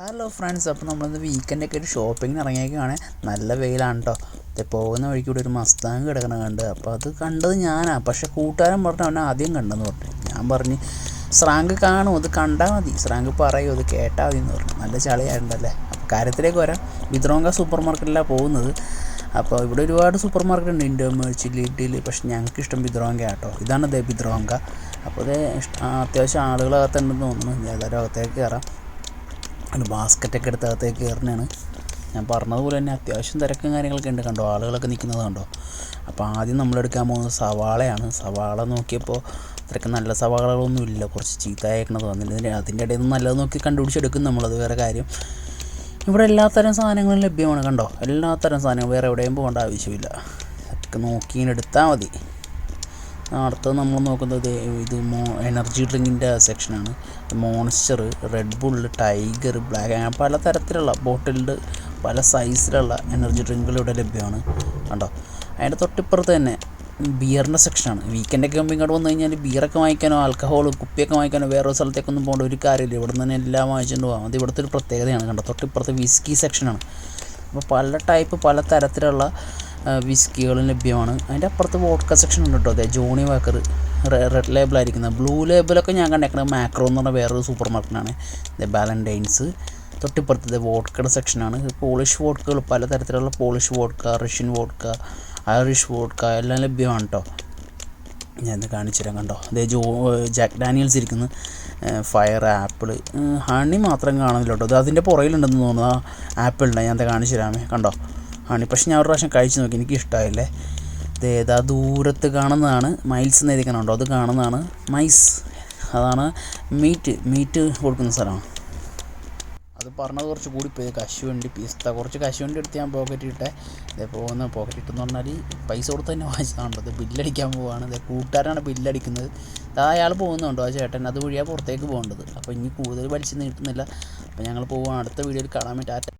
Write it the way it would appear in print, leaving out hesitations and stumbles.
Hello friends, അപ്പോൾ നമ്മളിന്ന് വീക്കെൻഡൊക്കെ ഒരു ഷോപ്പിങ്ങിന് ഇറങ്ങിയേക്കാണ്. നല്ല വെയിലാണ് കേട്ടോ. പോകുന്ന വഴിക്ക് കൂടെ ഒരു മസ്താങ് കിടക്കണ കണ്ട്. അപ്പോൾ അത് കണ്ടത് ഞാനാണ്. പക്ഷേ കൂട്ടുകാരൻ പറഞ്ഞു അവനെ ആദ്യം കണ്ടെന്ന് പറഞ്ഞു. ഞാൻ പറഞ്ഞ് സ്രാങ്ക് കാണും, അത് കണ്ടാൽ മതി, സ്രാങ്ക് പറയും, അത് കേട്ടാൽ മതി എന്ന് പറഞ്ഞു. നല്ല ചളിയായിട്ടുണ്ടല്ലേ. അപ്പോൾ കാര്യത്തിലേക്ക് വരാം. ബിദ്രോങ്ക സൂപ്പർ മാർക്കറ്റിലാണ് പോകുന്നത്. അപ്പോൾ ഇവിടെ ഒരുപാട് സൂപ്പർ മാർക്കറ്റ് ഉണ്ട്, ഇൻഡോമേർച്ച്, ലിഡിൽ. പക്ഷേ ഞങ്ങൾക്ക് ഇഷ്ടം ബിദ്രോങ്ക കേട്ടോ. ഇതാണ് ബിദ്രോങ്ക. അപ്പോൾ ഇത് അത്യാവശ്യം ആളുകളകത്തുണ്ടെന്ന് തോന്നുന്നു. ഏതായാലും അകത്തേക്ക് കയറാം. ഒരു ബാസ്ക്കറ്റൊക്കെ എടുത്ത് അകത്തേക്ക് കയറുന്നതാണ്. ഞാൻ പറഞ്ഞതുപോലെ തന്നെ അത്യാവശ്യം തിരക്കും കാര്യങ്ങളൊക്കെ ഉണ്ട്. കണ്ടോ, ആളുകളൊക്കെ നിൽക്കുന്നത് കണ്ടോ. അപ്പോൾ ആദ്യം നമ്മളെടുക്കാൻ പോകുന്നത് സവാളയാണ്. സവാള നോക്കിയപ്പോൾ അത്രയ്ക്ക് നല്ല സവാളകളൊന്നും ഇല്ല, കുറച്ച് ചീത്തയാക്കണത് വന്നിട്ട്. അതിൻ്റെ ഇടയിൽ നിന്ന് നല്ലത് നോക്കി കണ്ടുപിടിച്ചെടുക്കും നമ്മളത് വേറെ കാര്യം. ഇവിടെ എല്ലാത്തരം സാധനങ്ങളും ലഭ്യമാണ്. കണ്ടോ, എല്ലാത്തരം സാധനങ്ങളും, വേറെ എവിടെയും പോകേണ്ട ആവശ്യമില്ല. ഒക്കെ നോക്കി ഇങ്ങനെ എടുത്താൽ മതി. അടുത്തത് നമ്മൾ നോക്കുന്നത് ഇത് എനർജി ഡ്രിങ്കിൻ്റെ സെക്ഷനാണ്. Monster, red bull, tiger, black, അങ്ങനെ പലതരത്തിലുള്ള ബോട്ടിൽഡ് പല സൈസിലുള്ള എനർജി ഡ്രിങ്കുകൾ ഇവിടെ ലഭ്യമാണ്. കണ്ടോ, അതിൻ്റെ തൊട്ടിപ്പുറത്ത് തന്നെ ബിയറിൻ്റെ സെക്ഷനാണ്. വീക്കെൻഡൊക്കെ ആകുമ്പോൾ ഇങ്ങോട്ട് വന്നു കഴിഞ്ഞാൽ ബിയറൊക്കെ വാങ്ങിക്കാനോ ആൽക്കഹോൾ കുപ്പിയൊക്കെ വാങ്ങിക്കാനോ വേറൊരു സ്ഥലത്തേക്കൊന്നും പോകേണ്ട ഒരു കാര്യമില്ല. ഇവിടെ നിന്ന് തന്നെ എല്ലാം വാങ്ങിച്ചുകൊണ്ട് പോകാം. അത് ഇവിടുത്തെ ഒരു പ്രത്യേകതയാണ്. കണ്ടോ, തൊട്ടിപ്പുറത്ത് വിസ്കി സെക്ഷനാണ്. അപ്പോൾ പല ടൈപ്പ് പല തരത്തിലുള്ള വിസ്കികളും ലഭ്യമാണ്. അതിൻ്റെ അപ്പുറത്ത് വോഡ്ക സെക്ഷൻ ഉണ്ട് കേട്ടോ. അതെ, ജോണി വാക്കർ റെഡ് ലേബിളായിരിക്കുന്നത്. ബ്ലൂ ലേബിളൊക്കെ ഞാൻ കണ്ടേക്കുന്നത് മാക്രോ എന്ന് പറഞ്ഞ വേറൊരു സൂപ്പർ മാർക്കറ്റാണ്. ഇത് ബാലൻറ്റൈൻസ്. തൊട്ടിപ്പുറത്ത് വോഡ്ക്കയുടെ സെക്ഷനാണ്. പോളിഷ് വോഡ്ക്കകൾ, പലതരത്തിലുള്ള polish vodka, Russian vodka, Irish vodka എല്ലാം ലഭ്യമാണ് കേട്ടോ. ഞാൻ കാണിച്ചു തരാം. കണ്ടോ, അതേ ജാക്ക് ഡാനിയൽസ് ഇരിക്കുന്നു. ഫയർ, ആപ്പിൾ, ഹണി മാത്രം കാണുന്നില്ല കേട്ടോ. അത് അതിൻ്റെ പുറകിലുണ്ടെന്ന് തോന്നുന്നു. ആ ആപ്പിളിൻ്റെ ഞാൻ കാണിച്ചു തരാമേ. കണ്ടോ, ഹണി. പക്ഷെ ഞാൻ ഒരു പ്രാവശ്യം കഴിച്ച് നോക്കി, എനിക്ക് ഇഷ്ടമായില്ലേ. ഇതേതാ ദൂരത്ത് കാണുന്നതാണ് മൈൽസ് എന്ന് എഴുതിക്കണുണ്ടോ, അത് കാണുന്നതാണ് മൈസ്. അതാണ് മീറ്റ് കൊടുക്കുന്ന സ്ഥലമാണ്. അത് പറഞ്ഞത് കുറച്ച് കൂടിപ്പോയി. കശുവണ്ടി, പിസ്ത, കുറച്ച് കശുവണ്ടി എടുത്ത് ഞാൻ പോക്കറ്റിട്ടെ. ഇതേ പോകുന്ന പോക്കറ്റിട്ടെന്ന് പറഞ്ഞാൽ പൈസ കൊടുത്ത് തന്നെ വാങ്ങിച്ചതാണോ. അത് ബില്ലടിക്കാൻ പോവുകയാണ്. ഇതേ കൂട്ടുകാരാണ് ബില്ലടിക്കുന്നത്. അയാൾ പോകുന്നുണ്ടോ, ആ ചേട്ടൻ. അത് വഴിയാണ് പുറത്തേക്ക് പോകേണ്ടത്. അപ്പോൾ ഇനി കൂടുതൽ വലിച്ചു നീട്ടുന്നില്ല. അപ്പോൾ ഞങ്ങൾ പോവുകയാണ്. അടുത്ത വീഡിയോയിൽ കാണാൻ പറ്റാ.